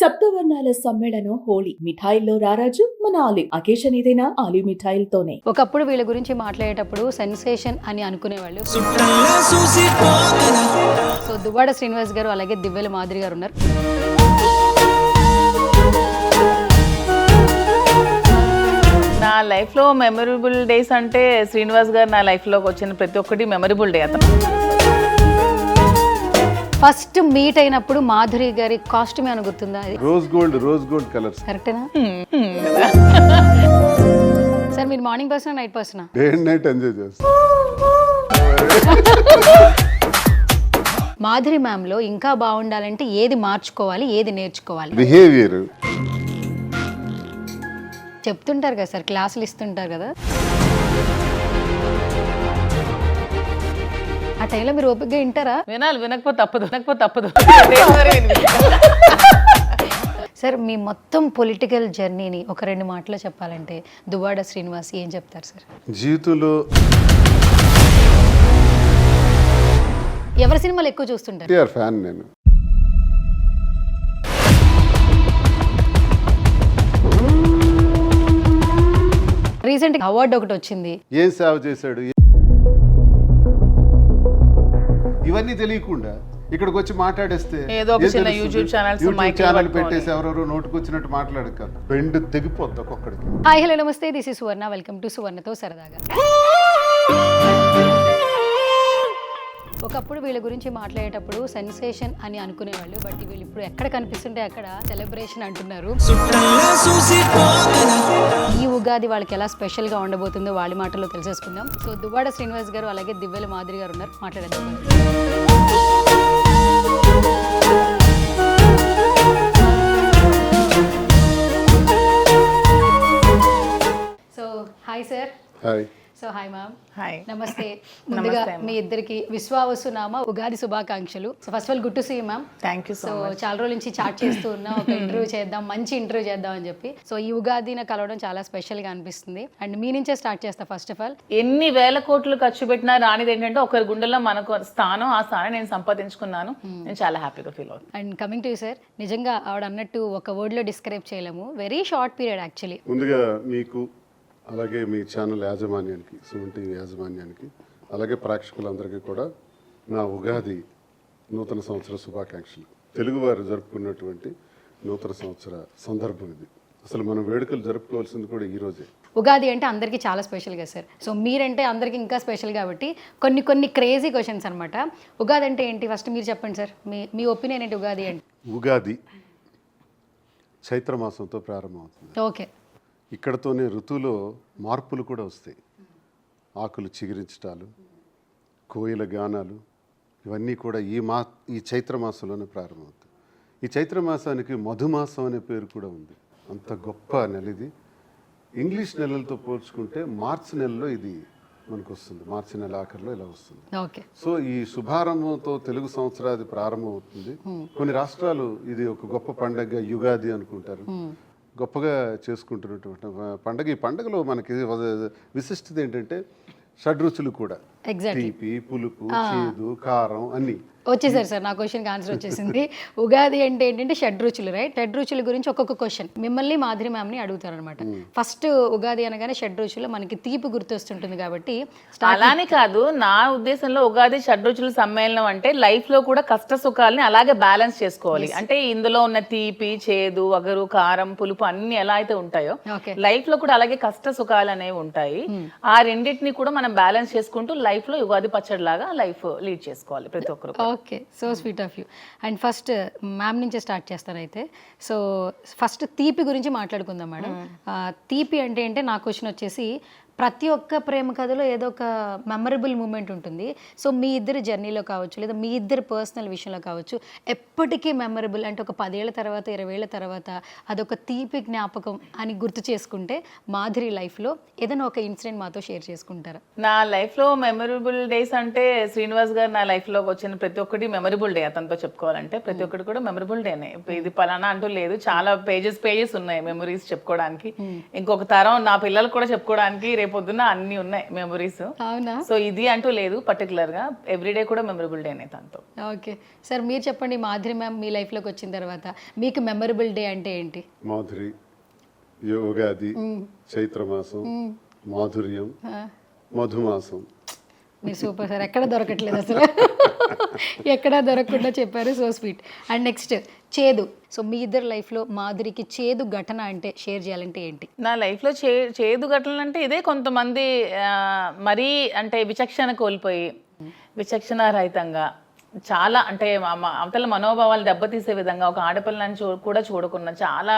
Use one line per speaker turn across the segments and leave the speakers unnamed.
సప్తవర్ణాల సమ్మేళనం హోలీ. మిఠాయిల్లో రారాజు మన ఆలివ్. అకేషన్ ఏదైనా ఆలివ్ మిఠాయిలతోనే.
ఒకప్పుడు వీళ్ళ గురించి మాట్లాడేటప్పుడు సెన్సేషన్ అని అనుకునేవాళ్ళు. సో దువ్వాడ శ్రీనివాస్ గారు అలాగే దివ్యల మాదిరి గారు ఉన్నారు.
నా లైఫ్లో మెమరబుల్ డేస్ అంటే శ్రీనివాస్ గారు నా లైఫ్లోకి వచ్చిన ప్రతి ఒక్కటి మెమరబుల్ డే. అతను
ఫస్ట్ మీట్ అయినప్పుడు మాధురి గారి కాస్ట్యూమ్ ఏమైనా గుర్తుందా?
Rose gold colours.
కరెక్టేనా సార్? మీరు మార్నింగ్ పర్సనా నైట్ పర్సనా?
డే అండ్ నైట్ ఎంజాయ్ చేస్తాం.
మాధురి మ్యామ్ లో ఇంకా బాగుండాలంటే ఏది మార్చుకోవాలి, ఏది నేర్చుకోవాలి?
బిహేవియర్
చెప్తుంటారు కదా సార్, క్లాసులు ఇస్తుంటారు కదా, ఆ టైంలో మీరు ఓపికగా వింటారా?
వినాలి, వినకపోతే తప్పదు.
సార్ మీ మొత్తం పొలిటికల్ జర్నీని ఒక 2 మాటలో చెప్పాలంటే దువ్వాడ శ్రీనివాస్ ఏం చెప్తారు సార్?
జీవితంలో
ఎవరి సినిమాలు ఎక్కువ చూస్తుంటారు?
ఫ్యాన్ నేను.
రీసెంట్ అవార్డు ఒకటి వచ్చింది.
ఏం సేవ చేశాడు ఇవన్నీ తెలియకుండా ఇక్కడికి వచ్చి మాట్లాడేస్తే
ఏదో ఒక చిన్న యూట్యూబ్
ఛానల్ పెట్టేసి ఎవరెవరో నోటుకు వచ్చినట్టు మాట్లాడక బెండ్ తెగిపోద్ది ఒక్కొక్కడికి.
హాయ్ హలో నమస్తే, this is Suvarna, welcome to సువర్ణతో సరదాగా. ఒకప్పుడు వీళ్ళ గురించి మాట్లాడేటప్పుడు సెన్సేషన్ అని అనుకునేవాళ్ళు, బట్ వీళ్ళు ఇప్పుడు ఎక్కడ కనిపిస్తుంటే అక్కడ సెలబ్రేషన్ అంటున్నారు. ఈ ఉగాది వాళ్ళకి ఎలా స్పెషల్ గా ఉండబోతుందో వాళ్ళ మాటల్లో తెలిసేసుకుందాం. సో దువ్వాడ శ్రీనివాస్ గారు అలాగే దివ్యల మాదిరి గారు ఉన్నారు, మాట్లాడేద్దాం. So hi sir.
Hi.
So hi ma'am.
Hi.
నమస్తే. ముందుగా మీ ఇద్దరికి విశ్వావసు నామ ఉగాది శుభాకాంక్షలు. So first of all good to see you ma'am.
Thank you so much.
చాలా రోజుల నుంచి చాట్ చేస్తూ ఉన్నా, ఒక ఇంటర్వ్యూ చేద్దాం, మంచి ఇంటర్వ్యూ చేద్దాం అని చెప్పి. సో ఈ ఉగాది నాకు కలవడం చాలా స్పెషల్ గా అనిపిస్తుంది. అండ్ మీ నుంచే స్టార్ట్ చేస్తా. ఫస్ట్ ఆఫ్ ఆల్
ఎన్ని వేల కోట్లు ఖర్చు పెట్టినా రానిది ఏంటంటే ఒకరి గుండెల్లో మనకు స్థానం, ఆ స్థానం నేను సంపాదించుకున్నాను. నేను చాలా హ్యాపీగా ఫీల్ అవుతాను.
And coming to you sir, నిజంగా ఆవిడ అన్నట్టు ఒక వర్డ్ లో డిస్క్రైబ్ చేయలేము. Very short period actually.
ముందుగా మీకు అలాగే మీ ఛానల్ యాజమాన్యానికి, సుమన్ టీవీ యాజమాన్యానికి, అలాగే ప్రేక్షకులందరికీ కూడా నా ఉగాది నూతన సంవత్సర శుభాకాంక్షలు. తెలుగువారు జరుపుకున్నటువంటి నూతన సంవత్సర సందర్భం ఇది. అసలు మనం వేడుకలు జరుపుకోవాల్సింది కూడా ఈ రోజే.
ఉగాది అంటే అందరికీ చాలా స్పెషల్ కదా సార్. సో మీరంటే అందరికీ ఇంకా స్పెషల్ కాబట్టి కొన్ని క్రేజీ క్వశ్చన్స్ అనమాట. ఉగాది అంటే ఏంటి ఫస్ట్ మీరు చెప్పండి సార్, మీ ఒపీనియన్ ఏంటి ఉగాది అంటే?
ఉగాది చైత్రమాసంతో ప్రారంభమవుతుంది.
ఓకే.
ఇక్కడతోనే ఋతువులో మార్పులు కూడా వస్తాయి. ఆకులు చిగురించటాలు, కోయిల గానాలు, ఇవన్నీ కూడా ఈ చైత్రమాసంలోనే ప్రారంభమవుతాయి. ఈ చైత్రమాసానికి మధుమాసం అనే పేరు కూడా ఉంది. అంత గొప్ప నెల ఇది. ఇంగ్లీష్ నెలలతో పోల్చుకుంటే మార్చి నెలలో ఇది మనకు వస్తుంది. మార్చి నెల ఆఖరిలో ఇలా వస్తుంది.
ఓకే.
సో ఈ శుభారంభంతో తెలుగు సంవత్సరాది ప్రారంభం అవుతుంది. కొన్ని రాష్ట్రాలు ఇది ఒక గొప్ప పండగ యుగాది అనుకుంటారు, గొప్పగా చేసుకుంటున్నటువంటి పండగ. ఈ పండుగలో మనకి విశిష్టత ఏంటంటే షడ్రుచులు కూడా, తీపి, పులుపు, చేదు, కారం అన్నీ
వచ్చేసారు సార్. నా క్వశ్చన్కి ఆన్సర్ వచ్చేసింది. ఉగాది అంటే ఏంటంటే షడ్రుచులు, రైట్? షడ్రుచుల గురించి ఒక్కొక్క క్వశ్చన్ మిమ్మల్ని మాధురి మ్యామ్ని అడుగుతారు అనమాట. ఫస్ట్ ఉగాది అనగానే షడ్రుచులు మనకి తీపి గుర్తొస్తుంటుంది కాబట్టి.
అలానే కాదు, నా ఉద్దేశంలో ఉగాది షడ్రుచుల సమ్మేళనం అంటే లైఫ్ లో కూడా కష్ట సుఖాలని అలాగే బ్యాలెన్స్ చేసుకోవాలి. అంటే ఇందులో ఉన్న తీపి, చేదు, వగరు, కారం, పులుపు అన్ని ఎలా అయితే ఉంటాయో లైఫ్ లో కూడా అలాగే కష్ట సుఖాలు అనేవి ఉంటాయి. ఆ రెండింటిని కూడా మనం బ్యాలెన్స్ చేసుకుంటూ లైఫ్ లో ఉగాది పచ్చడి లాగా లైఫ్ లీడ్ చేసుకోవాలి ప్రతి ఒక్కరు.
Okay, so sweet of you. And first ma'am నుంచే స్టార్ట్ చేస్తాను అయితే. సో ఫస్ట్ తీపి గురించి మాట్లాడుకుందాం మేడం. తీపి అంటే నా క్వశ్చన్ వచ్చేసి, ప్రతి ఒక్క ప్రేమ కథలో ఏదో ఒక మెమరబుల్ మూమెంట్ ఉంటుంది. సో మీ ఇద్దరు జర్నీలో కావచ్చు, లేదా మీ ఇద్దరు పర్సనల్ విషయంలో కావచ్చు, ఎప్పటికీ మెమరబుల్ అంటే ఒక 10 ఏళ్ల తర్వాత 20 ఏళ్ల తర్వాత అదొక తీపి జ్ఞాపకం అని గుర్తు చేసుకుంటే మాధురి లైఫ్లో ఏదైనా ఒక ఇన్సిడెంట్ మాతో షేర్ చేసుకుంటారా?
నా లైఫ్లో మెమరబుల్ డేస్ అంటే శ్రీనివాస్ గారు నా లైఫ్లోకి వచ్చిన ప్రతి ఒక్కటి మెమరబుల్ డే. అతనితో చెప్పుకోవాలంటే ప్రతి ఒక్కటి కూడా మెమరబుల్ డేనే. ఇది పలానా అంటూ లేదు, చాలా పేజెస్ ఉన్నాయి మెమరీస్ చెప్పుకోవడానికి. ఇంకొక తరం నా పిల్లలకు కూడా చెప్పుకోవడానికి రేపొద్దున అన్ని ఉన్నాయి మెమరీస్.
అవునా?
సో ఇది అంటూ లేదు పర్టికులర్ గా, ఎవ్రీడే కూడా మెమరబుల్ డేనే తనతో.
ఓకే సార్, మీరు చెప్పండి, మాధురి మ్యామ్ మీ లైఫ్లోకి వచ్చిన తర్వాత మీకు మెమరబుల్ డే అంటే ఏంటి?
మాధురి, యోగాది, చైత్రమాసం, మాధుర్యం, మధుమాసం.
మీరు సూపర్ సార్, ఎక్కడ దొరకట్లేదు అసలు. ఎక్కడా దొరకకుండా చెప్పారు, సో స్వీట్. అండ్ నెక్స్ట్ చేదు. సో మీ ఇద్దరు లైఫ్లో మాధురికి చేదు ఘటన అంటే షేర్ చేయాలంటే ఏంటి?
నా లైఫ్లో చేదు ఘటనలు అంటే ఇదే, కొంతమంది మరీ అంటే విచక్షణ కోల్పోయి విచక్షణ రహితంగా చాలా అంటే అవతల మనోభావాలు దెబ్బతీసే విధంగా ఒక ఆడపిల్లని కూడా చూడకుండా చాలా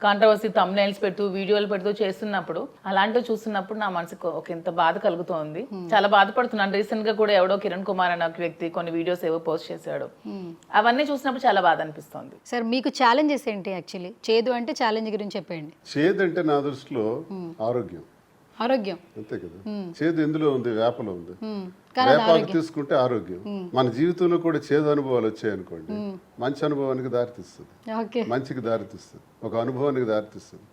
కాంట్రవర్సీ థంబ్నైల్స్ పెడుతూ వీడియోలు పెడుతూ చేస్తున్నప్పుడు, అలాంటివి చూస్తున్నప్పుడు నా మనసుకు ఒక ఇంత బాధ కలుగుతోంది. చాలా బాధపడుతున్నాను. రీసెంట్ గా కూడా ఎవడో కిరణ్ కుమార్ అనే ఒక వ్యక్తి కొన్ని వీడియోస్ ఏవో పోస్ట్ చేశాడు. అవన్నీ చూసినప్పుడు చాలా బాధ అనిపిస్తోంది.
సార్ మీకు ఛాలెంజెస్ ఏంటి? యాక్చువల్లీ చేదు అంటే ఛాలెంజ్ గురించి చెప్పండి.
చేదు అంటే నా దృష్టిలో ఆరోగ్యం,
ఆరోగ్యం
అంతే కదా. చేదు ఎందులో ఉంది? వేపలో ఉంది. వేపాకు తీసుకుంటే ఆరోగ్యం. మన జీవితంలో కూడా చేదు అనుభవాలు వచ్చాయనుకోండి, మంచి అనుభవానికి దారితీస్తుంది,
ఓకే,
మంచికి దారితీస్తుంది, ఒక అనుభవానికి దారితీస్తుంది.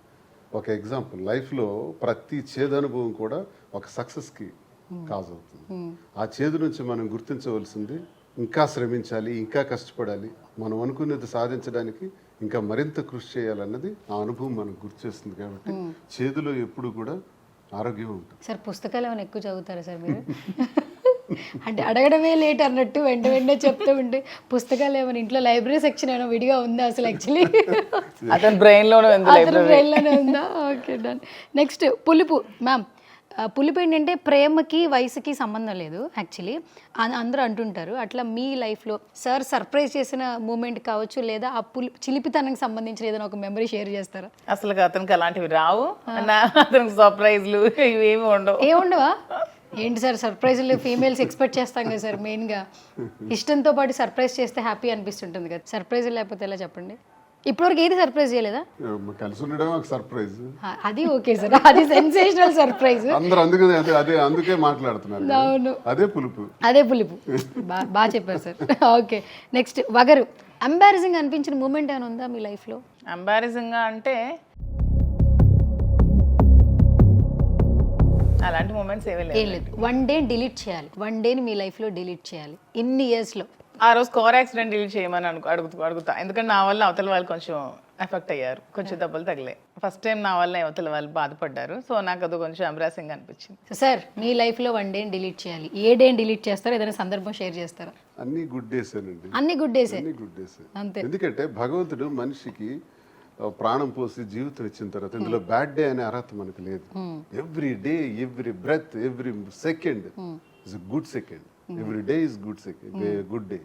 ఒక ఎగ్జాంపుల్, లైఫ్లో ప్రతి చేదు అనుభవం కూడా ఒక సక్సెస్కి కాజ్ అవుతుంది. ఆ చేదు నుంచి మనం గుర్తించవలసింది, ఇంకా శ్రమించాలి, ఇంకా కష్టపడాలి, మనం అనుకున్నది సాధించడానికి ఇంకా మరింత కృషి చేయాలన్నది ఆ అనుభవం మనకు గుర్తు చేస్తుంది. కాబట్టి చేదులో ఎప్పుడు కూడా ఆరోగ్యం ఉంటుంది.
సార్ పుస్తకాలు ఏమైనా ఎక్కువ చదువుతారా సార్ మీరు? అంటే అడగడమే లేట్ అన్నట్టు వెంట వెంటనే చెప్తూ ఉంటే, పుస్తకాలు ఏమైనా ఇంట్లో లైబ్రరీ సెక్షన్ ఏమైనా విడిగా ఉందా అసలు? యాక్చువల్లీ
అతని బ్రెయిన్లోనే
ఉందా? Okay done. నెక్స్ట్ పులుపు. మ్యామ్ పులుపు ఏంటంటే ప్రేమకి వయసుకి సంబంధం లేదు యాక్చువల్లీ, అందరూ అంటుంటారు. అట్లా మీ లైఫ్లో సార్ సర్ప్రైజ్ చేసిన మూమెంట్ కావచ్చు, లేదా ఆ చిలిపితనానికి సంబంధించిన ఏదైనా ఒక మెమరీ షేర్ చేస్తారా?
అసలు అతనికి అలాంటివి రావు. అతనికి సర్ప్రైజ్లు ఇవేమి ఉండవు.
ఏముండవా? ఏంటి సార్ సర్ప్రైజ్లు ఫీమేల్స్ ఎక్స్పెక్ట్ చేస్తాం కదా సార్, మెయిన్గా ఇష్టంతో పాటు సర్ప్రైజ్ చేస్తే హ్యాపీ అనిపిస్తుంటుంది కదా. సర్ప్రైజ్ లేకపోతే ఎలా చెప్పండి? ఇప్పటివరకు ఏది సర్ప్రైజ్ చేయలేదా?
కలిసి ఉండడం ఒక సర్ప్రైజ్.
అది ఓకే సార్, అది సెన్సేషనల్ సర్ప్రైజ్.
అందరూ అందుకే మాట్లాడుతున్నారు.
అవును,
అదే పులుపు,
అదే పులుపు. బాగా చెప్పారు సార్. ఓకే నెక్స్ట్ వగరు. ఎంబారసింగ్ అనిపించిన మూమెంట్ ఏమైనా ఉందా మీ లైఫ్లో?
ఎంబారసింగ్ గా అంటే అలాంటి మూమెంట్స్ ఏమీ లేదు.
వన్ డే డిలీట్ చేయాలి, వన్ డేని మీ లైఫ్లో డిలీట్ చేయాలి ఇన్ని ఇయర్స్లో.
ఆ రోజు కార్ యాక్సిడెంట్ డిలీట్ చేయమని అడుగుతా. ఎందుకంటే నా వల్ల అవతల వాళ్ళు కొంచెం ఎఫెక్ట్ అయ్యారు, కొంచెం దెబ్బలు తగిలాయి. ఫస్ట్ టైం నా వల్ల అవతల వాళ్ళు బాధపడ్డారు. సో నాకు అది కొంచెం ఎంబ్రాసింగ్ అనిపించింది.
సార్ మీ లైఫ్లో వన్ డేని డిలీట్ చేయాలి, ఏ డేని డిలీట్ చేస్తారో ఏదైనా సందర్భం షేర్ చేస్తారా?
అన్ని గుడ్ డేస్ అండి,
అన్ని గుడ్ డేసే.
అన్ని గుడ్ డేస్
అంతే.
ఎందుకంటే భగవంతుడు మనిషికి ప్రాణం పోసి జీవితం ఇచ్చిన తర్వాత ఇందులో బ్యాడ్ డే అనే అర్హత మనకు లేదు. Every day, every breath, every second is good second. Every day is good second, good day.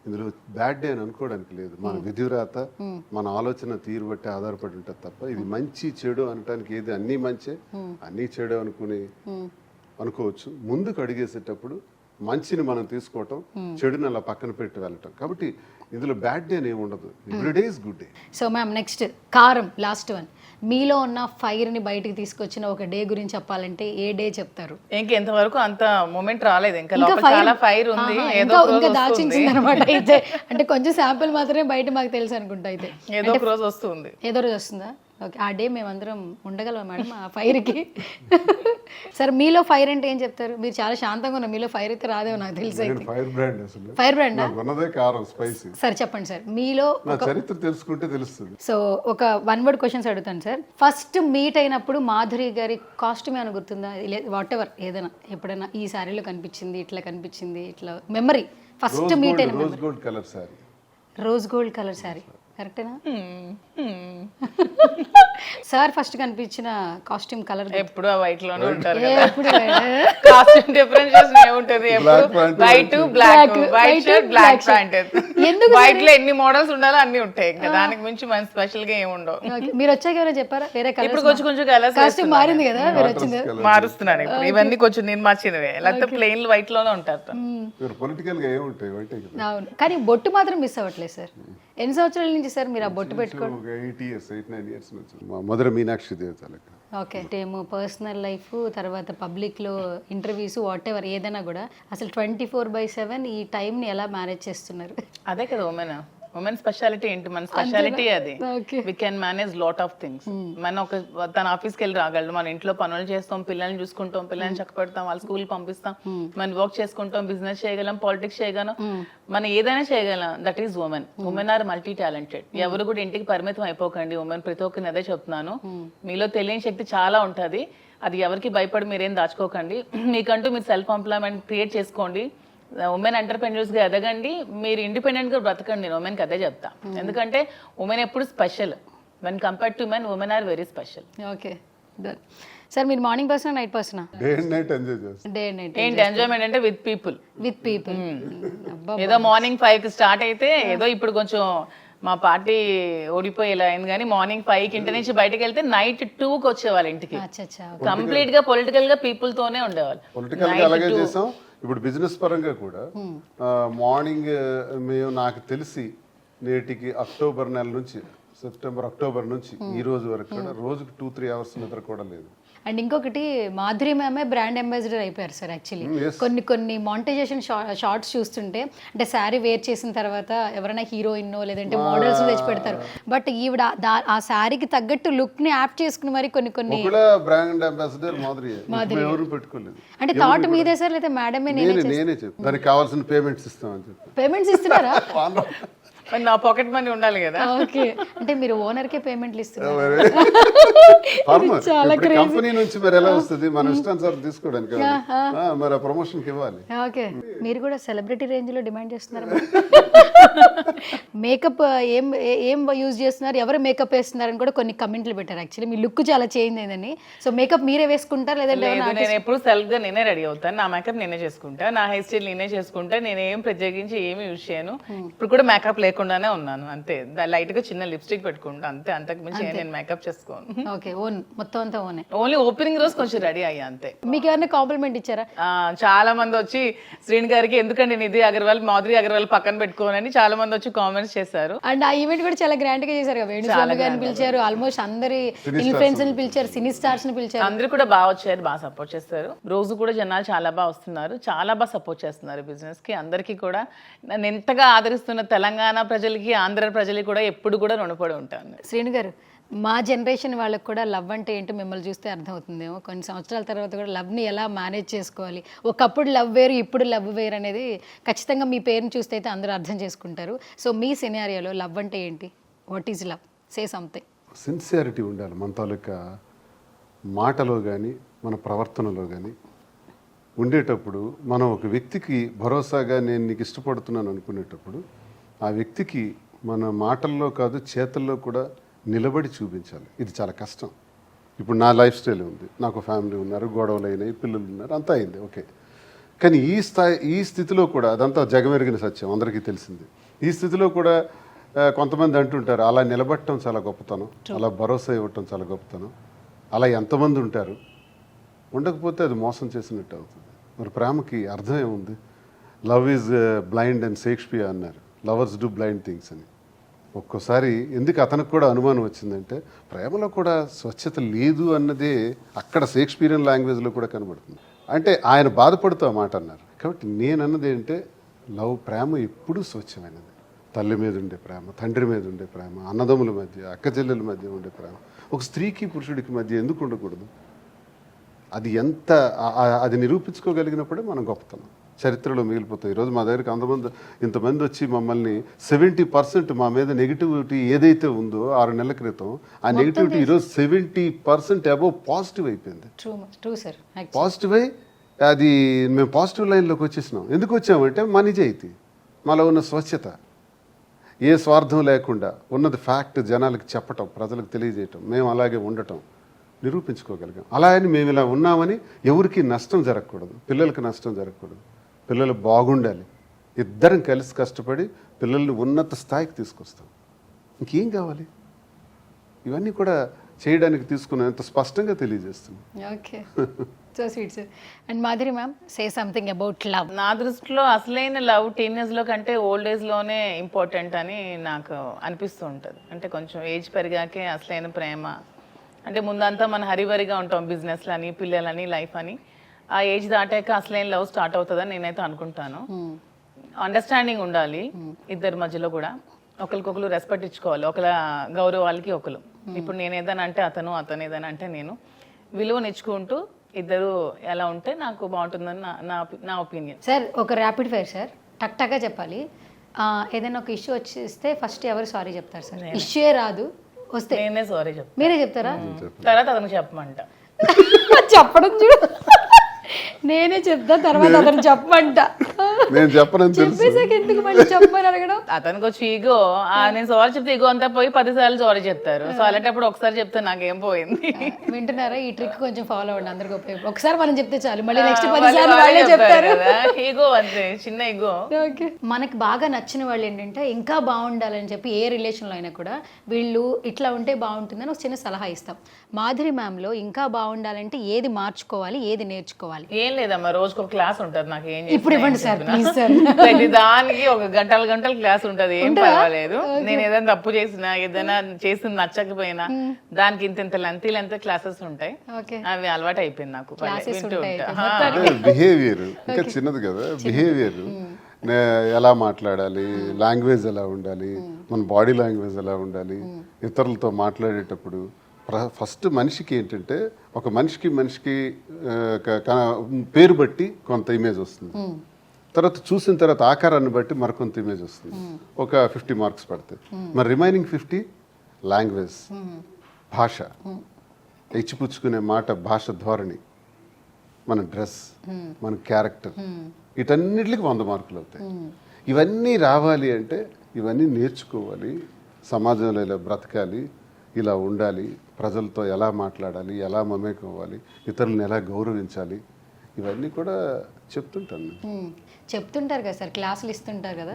ఇందులో బ్యాడ్ డే అని అనుకోవడానికి లేదు. మన విధివ్రాత, మన ఆలోచన తీరు బట్టి ఆధారపడి ఉంటుంది తప్ప ఇది మంచి చెడు అనటానికి ఏది, అన్నీ మంచే అన్నీ చెడు అనుకోవచ్చు. ముందుకు అడిగేసేటప్పుడు మంచిని మనం తీసుకోవటం, చెడుని అలా పక్కన పెట్టి వెళ్ళటం. కాబట్టి ఇందులో బ్యాడ్ డే ఏమి ఉండదు. Every day is good day.
So ma'am next కారం, లాస్ట్ వన్. మీలో ఉన్న ఫైర్ని బయటికి తీసుకొచ్చిన ఒక డే గురించి చెప్పాలంటే ఏ డే చెప్తారు?
ఇంకెంతవరకు అంత మూమెంట్ రాలేదు. ఇంకా లోపల చాలా ఫైర్ ఉంది,
ఇంకా దాచించింది అనమాట. అయితే అంటే కొంచెం శాంపుల్ మాత్రమే బయట మాకు తెలుసు అనుకుంటా. అయితే
ఏదో ఒక రోజు వస్తుంది.
ఏదో రోజు వస్తుందా? ఓకే, ఆ డే మేమందరం ఉండగలం మేడం ఆ ఫైర్కి. సార్ మీలో ఫైర్ అంటే ఏం చెప్తారు? మీరు చాలా శాంతంగా ఉన్నారు, మీలో ఫైర్ అయితే రాదేమో నాకు తెలిసి.
ఫైర్ బ్రాండ్, అసలు
ఫైర్ బ్రాండ్
ఉన్నదే కారం, స్పైసీ.
సార్ చెప్పండి సార్ మీలో
చరిత్ర తెలుసుకుంటే తెలుస్తుంది.
సో ఒక వన్ వర్డ్ క్వశ్చన్స్ అడుగుతాను సార్. ఫస్ట్ మీట్ అయినప్పుడు మాధురి గారి కాస్ట్యూమ్ ఏమైనా గుర్తుందా? వాట్ ఎవర్ ఏదైనా, ఎప్పుడైనా ఈ శారీలో కనిపించింది, ఇట్లా కనిపించింది, ఇట్లా మెమరీ ఫస్ట్ మీట్ అయిన
rose gold colour sari.
Rose gold colour sari కరెక్టేనా? సార్ ఫస్ట్ కనిపించిన కాస్ట్యూమ్ కలర్
ఎప్పుడు వైట్ లోనే ఉంటారు.
ఎప్పుడు
కాస్ట్యూమ్ డిఫరెన్షియేషన్ ఏముంటది? ఎప్పుడు white black, white shirt black pant.
ఎందుకు
వైట్ లో ఎన్ని మోడల్స్ ఉండాలో అన్ని ఉంటాయి. ఇంకా దానికి మించి మన స్పెషల్ గా ఏమి ఉండవు.
మీరు వచ్చాక ఎవరైనా చెప్పారా వేరే కలర్?
ఇప్పుడు కొంచెం కలర్స్
కాస్ట్యూమ్ మారింది కదా, మీరు వచ్చింది
మారుస్తున్నాను ఇప్పుడు. ఇవన్నీ కొంచెం నేను మార్చినవే, లేకపోతే ప్లెయిన్ వైట్ లోనే ఉంటారు.
పొలిటికల్ గా ఏముంటాయి వైట్.
అవును, కానీ బొట్టు మాత్రం మిస్ అవ్వట్లేదు సార్. ఎన్ని సంవత్సరాల నుంచి సార్ మీరు ఆ బొట్టు పెట్టుకోండి?
8 years, 8-9 years నుంచి. మధుర మీనాక్షి దేవతలకి.
ఓకే, ఏమో పర్సనల్ లైఫ్, తర్వాత పబ్లిక్లో ఇంటర్వ్యూస్, వాట్ ఎవర్ ఏదైనా కూడా అసలు 24/7 ఈ టైంని ఎలా మేనేజ్ చేస్తున్నారు?
అదే కదా ఉమెన్. ఉమెన్ స్పెషాలిటీ ఏంటి? మన స్పెషాలిటీ అది.
Okay.
We can manage lot of things. మన తన ఆఫీస్కి వెళ్ళి రాగలడు, మన ఇంట్లో పనులు చేస్తాం, పిల్లల్ని చూసుకుంటాం, పిల్లల్ని చక్కపెడతాం, వాళ్ళ స్కూల్ పంపిస్తాం, మనం వర్క్ చేసుకుంటాం, బిజినెస్ చేయగలం, పాలిటిక్స్ చేయగలం, మనం ఏదైనా చేయగలం. That is women. Women are multi talented. ఎవరు కూడా ఇంటికి పరిమితం అయిపోకండి. ఉమెన్ ప్రతి ఒక్కరిని అదే చెప్తున్నాను. మీలో తెలియని శక్తి చాలా ఉంటుంది. అది ఎవరికి భయపడి మీరేం దాచుకోకండి. మీకంటూ మీరు సెల్ఫ్ ఎంప్లాయ్మెంట్ క్రియేట్ చేసుకోండి. ఉమెన్ ఎంటర్ప్రెన్యూర్స్ గా ఎదగండి, మీరు ఇండిపెండెంట్ గా బ్రతకండి. నేను ఉమెన్కి అదే చెప్తా. ఎందుకంటే ఉమెన్ ఎప్పుడు special. When compared to men, women are very special.
Okay done. Sir మీరు మార్నింగ్ పర్సనా నైట్ పర్సనా?
డే అండ్ నైట్ ఎంజాయ్ చేస్తాం.
Day and night.
ఏంటి ఎంజాయ్మెంట్ అంటే విత్ పీపుల్.
With people.
ఏదో మార్నింగ్ 5కి స్టార్ట్ అయితే, ఏదో ఇప్పుడు కొంచెం మా పార్టీ ఓడిపోయేలా అయింది, కానీ మార్నింగ్ 5కి ఇంటి నుంచి బయటకు వెళ్తే నైట్ 2కి వచ్చేవాళ్ళు ఇంటికి.
అచ్చా.
కంప్లీట్ గా పొలిటికల్ గా పీపుల్ తోనే ఉండేవాళ్ళు.
పొలిటికల్ గా అలాగే చేసాం. ఇప్పుడు బిజినెస్ పరంగా కూడా మార్నింగ్ మేము నాకు తెలిసి నేటికి అక్టోబర్ నెల నుంచి, సెప్టెంబర్ అక్టోబర్ నుంచి ఈ రోజు వరకు కూడా రోజుకి 2-3 అవర్స్ నిద్ర కూడా లేదు.
అండ్ ఇంకొకటి మాధురి మ్యామే బ్రాండ్ అంబాసిడర్ అయిపోయారు సార్. యాక్చువల్లీ కొన్ని మానిటైజేషన్ షార్ట్స్ చూస్తుంటే, అంటే శారీ వేర్ చేసిన తర్వాత ఎవరైనా హీరోయిన్ లేదంటే మోడల్స్ తెచ్చి పెడతారు, బట్ ఈవిడ ఆ శారీకి తగ్గట్టు లుక్ ని యాప్ చేసుకుని మరి కొన్ని
బ్రాండ్ అంబాసిడర్ మాధురి ఎవరు పెట్టుకోలేదు.
అంటే థాట్ మీదే సార్ లేదా మేడమే?
నేనే చెప్పి దానికి కావాల్సిన పేమెంట్స్ ఇస్తామని చెప్పి.
పేమెంట్స్ ఇస్తున్నారా?
నా పాకెట్ మనీ ఉండాలి కదా.
ఓకే, అంటే మీరు ఓనర్ కే పేమెంట్లు ఇస్తున్నారు.
కంపెనీ నుంచి మరి ఎలా వస్తుంది? మన ఇష్టానుసారం తీసుకోవడానికి మరి ఆ ప్రమోషన్ కి ఇవ్వాలి.
ఓకే, మీరు కూడా సెలబ్రిటీ రేంజ్ లో డిమాండ్ చేస్తున్నారు. మేకప్ ఏం యూజ్ చేస్తున్నారు, ఎవరు మేకప్ వేస్తున్నారని కూడా కొన్ని కమెంట్లు పెట్టారు. యాక్చువల్లీ మీ లుక్ చాలా చేంజ్ అయిందని. సో మేకప్ మీరే వేసుకుంటారు లేదంటే?
నేను ఎప్పుడు సెల్ఫ్ గా నేనే రెడీ అవుతాను. నా మేకప్ నేనే చేసుకుంటా, నా హెయిర్ స్టైల్ నేనే చేసుకుంటా. నేను ఏం ప్రత్యేకించి ఏమి యూజ్ చేయను. ఇప్పుడు కూడా మేకప్ లేకుండానే ఉన్నాను అంతే. లైట్ గా చిన్న లిప్స్టిక్ పెట్టుకుంటా అంతే, అంతకు మించి నేను మేకప్ చేసుకోను.
ఓకే, ఓన్ మొత్తం అంతా ఓనే.
ఓన్లీ ఓపెనింగ్ రోజు కొంచెం రెడీ అయ్యా అంతే.
మీకు ఏమైనా కాంప్లిమెంట్ ఇచ్చారా?
చాలా మంది వచ్చి శ్రీని గారికి ఎందుకండి నిధి అగర్వాల్, మాధురి అగర్వాల్ పక్కన పెట్టుకోనని చాలా మంది వచ్చి కామెంట్స్ చేశారు.
అండ్ ఆ ఈవెంట్ కూడా చాలా గ్రాండ్ గా చేశారు. వేణుస్వామి గారిని పిలిచారు, ఆల్మోస్ట్ అందరి ఇన్ఫ్లుయెన్సర్స్ పిలిచారు, సినీ స్టార్స్ ని పిలిచారు.
అందరూ కూడా బాగా వచ్చారు, బాగా సపోర్ట్ చేస్తారు. రోజు కూడా జనాలు చాలా బాగా వస్తున్నారు, చాలా బాగా సపోర్ట్ చేస్తున్నారు బిజినెస్ కి. అందరికీ కూడా నన్ను ఎంతగా ఆదరిస్తున్న తెలంగాణ ప్రజలకి, ఆంధ్ర ప్రజలకి కూడా ఎప్పుడు కూడా రుణపడి ఉంటాను.
శ్రీను గారు, మా జనరేషన్ వాళ్ళకి కూడా లవ్ అంటే ఏంటో మిమ్మల్ని చూస్తే అర్థమవుతుందేమో. కొన్ని సంవత్సరాల తర్వాత కూడా లవ్ని ఎలా మేనేజ్ చేసుకోవాలి, ఒకప్పుడు లవ్ వేరు ఇప్పుడు లవ్ వేరు అనేది ఖచ్చితంగా మీ పేరుని చూస్తే అయితే అందరూ అర్థం చేసుకుంటారు. సో మీ సినారియోలో లవ్ అంటే ఏంటి? What is love? Say something.
Sincerity ఉండాలి మన తాలూకా మాటలో కానీ మన ప్రవర్తనలో కానీ ఉండేటప్పుడు. మనం ఒక వ్యక్తికి భరోసాగా నేను నీకు ఇష్టపడుతున్నాను అనుకునేటప్పుడు ఆ వ్యక్తికి మన మాటల్లో కాదు చేతల్లో కూడా నిలబడి చూపించాలి. ఇది చాలా కష్టం. ఇప్పుడు నా లైఫ్ స్టైల్ ఉంది, నాకు ఫ్యామిలీ ఉన్నారు, గొడవలు అయినాయి, పిల్లలు ఉన్నారు, అంతా అయింది, ఓకే. కానీ ఈ స్థితిలో కూడా అదంతా జగమెరిగిన సత్యం, అందరికీ తెలిసింది. ఈ స్థితిలో కూడా కొంతమంది అంటుంటారు అలా నిలబడటం చాలా గొప్పతనం, అలా భరోసా ఇవ్వటం చాలా గొప్పతనం. అలా ఎంతమంది ఉంటారు? ఉండకపోతే అది మోసం చేసినట్టు అవుతుంది. మరి ప్రేమకి అర్థం ఏముంది? Love is blind and Shakespeare అన్నారు, లవర్స్ డూ బ్లైండ్ థింగ్స్ అని. ఒక్కోసారి ఎందుకు అతనికి కూడా అనుమానం వచ్చిందంటే ప్రేమలో కూడా స్వచ్ఛత లేదు అన్నదే అక్కడ షేక్స్పియరియన్ లాంగ్వేజ్లో కూడా కనబడుతుంది. అంటే ఆయన బాధపడుతూ ఆ మాట అన్నారు. కాబట్టి నేను అన్నది ఏంటంటే ప్రేమ ఎప్పుడూ స్వచ్ఛమైనది. తల్లి మీద ఉండే ప్రేమ, తండ్రి మీద ఉండే ప్రేమ, అన్నదమ్ముల మధ్య, అక్క చెల్లెల మధ్య ఉండే ప్రేమ ఒక స్త్రీకి పురుషుడికి మధ్య ఎందుకు ఉండకూడదు? అది నిరూపించుకోగలిగినప్పుడే మనం గొప్పతనం చరిత్రలో మిగిలిపోతాయి. ఈరోజు మా దగ్గరికి ఇంతమంది వచ్చి మమ్మల్ని 70% మా మీద నెగిటివిటీ ఏదైతే ఉందో 6 నెలల క్రితం, ఆ నెగిటివిటీ ఈరోజు 70% అబోవ్ పాజిటివ్ అయిపోయింది. పాజిటివ్ అయి అది మేము పాజిటివ్ లైన్లోకి వచ్చేసినాం. ఎందుకు వచ్చామంటే మా నిజాయితీ, మాలో ఉన్న స్వచ్ఛత, ఏ స్వార్థం లేకుండా ఉన్నది ఫ్యాక్ట్ జనాలకు చెప్పటం, ప్రజలకు తెలియజేయటం, మేము అలాగే ఉండటం నిరూపించుకోగలిగాం. అలా అని మేము ఇలా ఉన్నామని ఎవరికి నష్టం జరగకూడదు, పిల్లలకి నష్టం జరగకూడదు, పిల్లలు బాగుండాలి. ఇద్దరం కలిసి కష్టపడి పిల్లల్ని ఉన్నత స్థాయికి తీసుకొస్తాం. ఇంకేం కావాలి? ఇవన్నీ కూడా చేయడానికి తీసుకున్నంత స్పష్టంగా తెలియజేస్తున్నాం.
Okay, so sweet sir. And Madhuri ma'am, say something about love.
నా దృష్టిలో అసలైన లవ్ టీనేజ్లో కంటే ఓల్డ్ ఏజ్లోనే ఇంపార్టెంట్ అని నాకు అనిపిస్తూ ఉంటుంది. అంటే కొంచెం ఏజ్ పెరిగాకే అసలైన ప్రేమ. అంటే ముందంతా మనం హరివరిగా ఉంటాం, బిజినెస్లని, పిల్లలని, లైఫ్ అని. ఆ ఏజ్ దాటాక అసలైన లవ్ స్టార్ట్ అవుతుందని నేనైతే అనుకుంటాను. అండర్స్టాండింగ్ ఉండాలి ఇద్దరి మధ్యలో కూడా. ఒకరికొకరు రెస్పెక్ట్ ఇచ్చుకోవాలి, ఒకళ్ళ గౌరవాలకి ఒకరు. ఇప్పుడు నేను ఏదైనా అంటే అతను ఏదైనా అంటే నేను, విలువనిచ్చుకుంటూ ఇద్దరు ఎలా ఉంటే నాకు బాగుంటుందని నా ఒపీనియన్.
సార్ ఒక ర్యాపిడ్ ఫైర్ సార్, టక్ టక్గా చెప్పాలి. ఏదైనా ఒక ఇష్యూ వచ్చేస్తే ఫస్ట్ ఎవరు సారీ చెప్తారు సార్? ఇష్యూ రాదు వస్తే
నేనే సారీ చెప్తాను.
మీరే చెప్తారా?
తర్వాత అతనికి చెప్పమంట.
చెప్పడం చూడు, నేనే చెప్తా తర్వాత అతను చెప్పమంట.
నేను చెప్పనని తెలుసు.
చెప్పేసాక ఎందుకు మళ్ళీ చెప్పమని అడగడం?
అతనికి వచ్చి ఈగో, నేను సారీ చెప్తే ఈగో అంతా పోయి 10 సార్లు సారీ చెప్తారు. సో అలాంటప్పుడు ఒకసారి చెప్తే నాకేం పోయింది.
వింటున్నారా? ఈ ట్రిక్ కొంచెం ఫాలో అవ్వండి, అందరికి ఉపయోగం. ఒకసారి మనం చెప్తే చాలు, మళ్ళీ నెక్స్ట్ 10 సార్లు వాళ్ళే చెప్తారు.
ఈగో అంతే, చిన్న ఈగో.
మనకి బాగా నచ్చిన వాళ్ళు ఏంటంటే ఇంకా బాగుండాలని చెప్పి ఏ రిలేషన్లో అయినా కూడా వీళ్ళు ఇట్లా ఉంటే బాగుంటుందని ఒక చిన్న సలహా ఇస్తాం. మాధురి మ్యామ్లో ఇంకా బాగుండాలంటే ఏది మార్చుకోవాలి, ఏది నేర్చుకోవాలి?
ఏం లేదమ్మా, రోజుకు ఒక క్లాస్ ఉంటుంది. నాకు ఏం
ఇప్పుడు ఇవ్వండి సార్ ప్లీజ్ సార్.
ప్రతి దానికి ఒక గంటల క్లాస్ ఉంటది, ఏం పర్వాలేదు. నేను ఏదైనా తప్పు చేసినా, ఏదైనా చేసింది నచ్చకపోయినా దానికి ఇంత లెంత్ క్లాసెస్ ఉంటాయి. అవి అలవాటు అయిపోయింది నాకు, వింటూ ఉంటా.
బిహేవియర్ ఇంకా చిన్నది కదా, బిహేవియర్ ఎలా మాట్లాడాలి, లాంగ్వేజ్ ఎలా ఉండాలి, మన బాడీ లాంగ్వేజ్ ఎలా ఉండాలి, ఇతరులతో మాట్లాడేటప్పుడు ఫస్ట్ మనిషికి ఏంటంటే ఒక మనిషికి పేరు బట్టి కొంత ఇమేజ్ వస్తుంది, తర్వాత చూసిన తర్వాత ఆకారాన్ని బట్టి మరికొంత ఇమేజ్ వస్తుంది. ఒక 50 మార్క్స్ పడతాయి. మరి రిమైనింగ్ 50 లాంగ్వేజ్, భాష, ఇచ్చిపుచ్చుకునే మాట, భాష ధోరణి, మన డ్రెస్, మన క్యారెక్టర్, వీటన్నిటికి 100 మార్కులు అవుతాయి. ఇవన్నీ రావాలి అంటే ఇవన్నీ నేర్చుకోవాలి. సమాజంలో ఇలా బ్రతకాలి, ఇలా ఉండాలి, ప్రజలతో ఎలా మాట్లాడాలి, ఎలా మమేకం అవ్వాలి, ఇతరులను ఎలా గౌరవించాలి, ఇవన్నీ కూడా చెప్తుంటాను.
చెప్తుంటారు కదా సార్, క్లాసులు ఇస్తుంటారు కదా.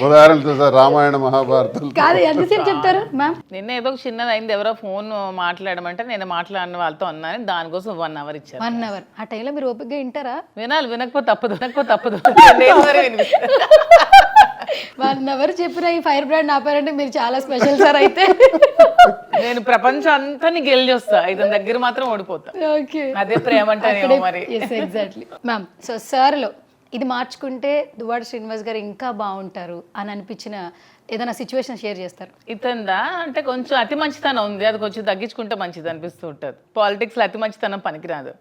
ఉదాహరణతో సార్ రామాయణ మహాభారతం
కాదు, ఎంతసేపు చెప్తారు మ్యామ్?
నిన్న ఏదో చిన్నది అయింది, ఎవరో ఫోన్ మాట్లాడమంటే నేను మాట్లాడిన వాళ్ళతో అన్నాను, దానికోసం 1 అవర్ ఇచ్చారు.
1 అవర్ ఆ టైంలో మీరు ఓపికగా వింటారా?
వినాలి, వినకపోతే తప్పదు.
1 అవర్ చెప్పిన ఈ ఫైర్ బ్రాండ్ ఆపారంటే మీరు చాలా స్పెషల్ సార్. అయితే
నేను ప్రపంచం అంతా గెలిచొస్తా, ఇతని దగ్గర మాత్రం ఓడిపోతా.
ఓకే,
అదే ప్రేమ అంటానేమో మరి.
Exactly ma'am. సో సార్లో ఇది మార్చుకుంటే దువ్వాడ శ్రీనివాస్ గారు ఇంకా బాగుంటారు అని అనిపించిన ఏదైనా సిచ్యువేషన్ షేర్ చేస్తారు?
ఇతందా అంటే కొంచెం అతి మంచితనం ఉంది, అది కొంచెం తగ్గించుకుంటే మంచిది అనిపిస్తూ ఉంటుంది. పాలిటిక్స్లో అతి మంచితనం పనికిరాదు.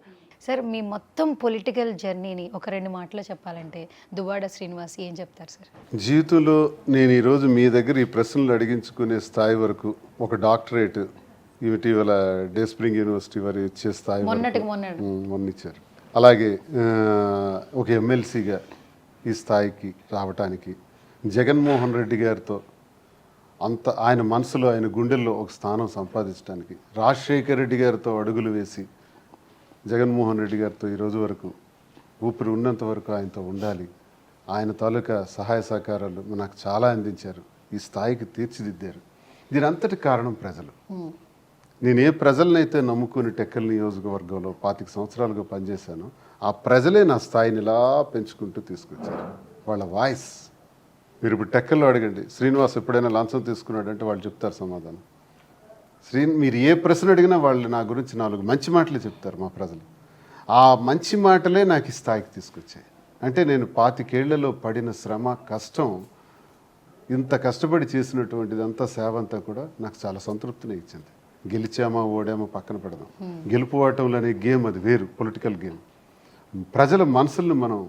సార్ మీ మొత్తం పొలిటికల్ జర్నీని ఒక 2 మాటలో చెప్పాలంటే దువ్వాడ శ్రీనివాస్ ఏం చెప్తారు సార్?
జీవితంలో నేను ఈరోజు మీ దగ్గర ఈ ప్రశ్నలు అడిగించుకునే స్థాయి వరకు, ఒక డాక్టరేట్ ఇటీవల డే స్ప్రింగ్ యూనివర్సిటీ వారు ఇచ్చే స్థాయి మొన్న ఇచ్చారు. అలాగే ఒక ఎమ్మెల్సీగా ఈ స్థాయికి రావటానికి జగన్మోహన్ రెడ్డి గారితో అంత ఆయన మనసులో, ఆయన గుండెల్లో ఒక స్థానం సంపాదించడానికి, రాజశేఖర్ రెడ్డి గారితో అడుగులు వేసి జగన్మోహన్ రెడ్డి గారితో ఈరోజు వరకు ఊపిరి ఉన్నంత వరకు ఆయనతో ఉండాలి. ఆయన తాలూకా సహాయ సహకారాలు నాకు చాలా అందించారు, ఈ స్థాయికి తీర్చిదిద్దారు. దీని అంతటి కారణం ప్రజలు. నేను ఏ ప్రజలనైతే నమ్ముకుని టెక్కల్ నియోజకవర్గంలో 25 సంవత్సరాలుగా పనిచేశానో ఆ ప్రజలే నా స్థాయిని ఇలా పెంచుకుంటూ తీసుకొచ్చారు. వాళ్ళ వాయిస్ మీరు ఇప్పుడు టెక్కల్లో అడగండి, శ్రీనివాస్ ఎప్పుడైనా లంచం తీసుకున్నాడంటే వాళ్ళు చెప్తారు సమాధానం. మీరు ఏ ప్రశ్న అడిగినా వాళ్ళు నా గురించి 4 మంచి మాటలే చెప్తారు మా ప్రజలు. ఆ మంచి మాటలే నాకు ఈ స్థాయికి తీసుకొచ్చాయి. అంటే నేను 25 ఏళ్లలో పడిన శ్రమ, కష్టం, ఇంత కష్టపడి చేసినటువంటిదంతా సేవ అంతా కూడా నాకు చాలా సంతృప్తిని ఇచ్చింది. గెలిచామా ఓడామా పక్కన పెడదాం, గెలుపు ఓటంలో అనే గేమ్ అది వేరు, పొలిటికల్ గేమ్. ప్రజల మనసులను మనం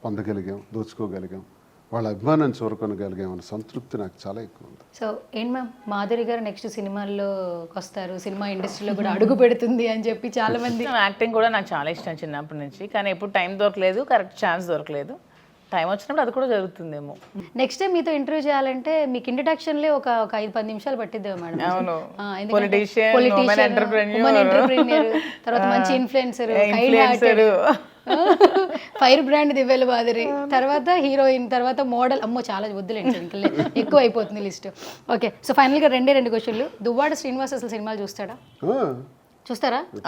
పొందగలిగాం, దోచుకోగలిగాం, వాళ్ళ అభిమానాన్ని చూరకొనగలిగాం అనే సంతృప్తి నాకు చాలా ఎక్కువ ఉంది.
సో ఏంటి మ్యామ్, మాధురి గారు నెక్స్ట్ సినిమాల్లో వస్తారు, సినిమా ఇండస్ట్రీలో కూడా అడుగు పెడుతుంది అని చెప్పి చాలా మంది.
యాక్టింగ్ కూడా నాకు చాలా ఇష్టం చిన్నప్పటి నుంచి, కానీ ఎప్పుడు టైం దొరకలేదు, కరెక్ట్ ఛాన్స్ దొరకలేదు. టైం వచ్చినప్పుడు అది కూడా జరుగుతుందేమో.
నెక్స్ట్ టైం మీతో ఇంటర్వ్యూ చేయాలంటే మీకు ఇంట్రడక్షన్ లే ఒక 5-10 నిమిషాలు పట్టిద్దే మేడం.
అవును,
తర్వాత మంచి ఇన్ఫ్లుయెన్సర్, ఫైర్ బ్రాండ్ దివ్యల మాదిరి, తర్వాత హీరోయిన్, తర్వాత మోడల్. అమ్మో చాలా వద్దులేండి, ఇంకా ఎక్కువ అయిపోతుంది లిస్ట్. ఓకే, సో ఫైనల్ గా 2 క్వశ్చన్లు. దువ్వాడ శ్రీనివాస్ అసలు సినిమాలు చూస్తారా?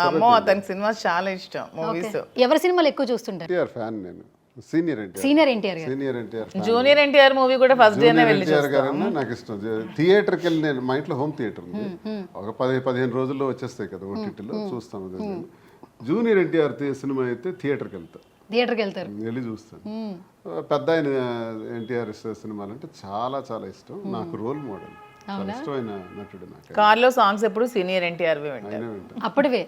అమ్మో, అతనికి సినిమాస్ చాలా ఇష్టం. మూవీస్
ఎవరి సినిమాలు ఎక్కువ చూస్తుంటారు?
Senior NTR,
junior NTR movie కూడా ఫస్ట్ డేనే వెళ్ళి
నాకు ఇష్టం. థియేటర్కి వెళ్ళి, నేను మా ఇంట్లో హోమ్ థియేటర్ ఉంది, ఒక 10-15 రోజుల్లో వచ్చేస్తాయి కదా ఓటీటీలో, చూస్తాను. జూనియర్ ఎన్టీఆర్ సినిమా అయితే థియేటర్కి వెళ్తా.
థియేటర్కి వెళ్తారు.
వెళ్ళి చూస్తాను. పెద్ద ఆయన ఎన్టీఆర్ సినిమాలు అంటే చాలా చాలా ఇష్టం, నాకు రోల్ మోడల్, చాలా ఇష్టమైన నటుడు నాకు.
కార్లో సాంగ్స్ ఎప్పుడు సీనియర్ ఎన్టీఆర్
ఆయనే వింటాను,
అప్పటివే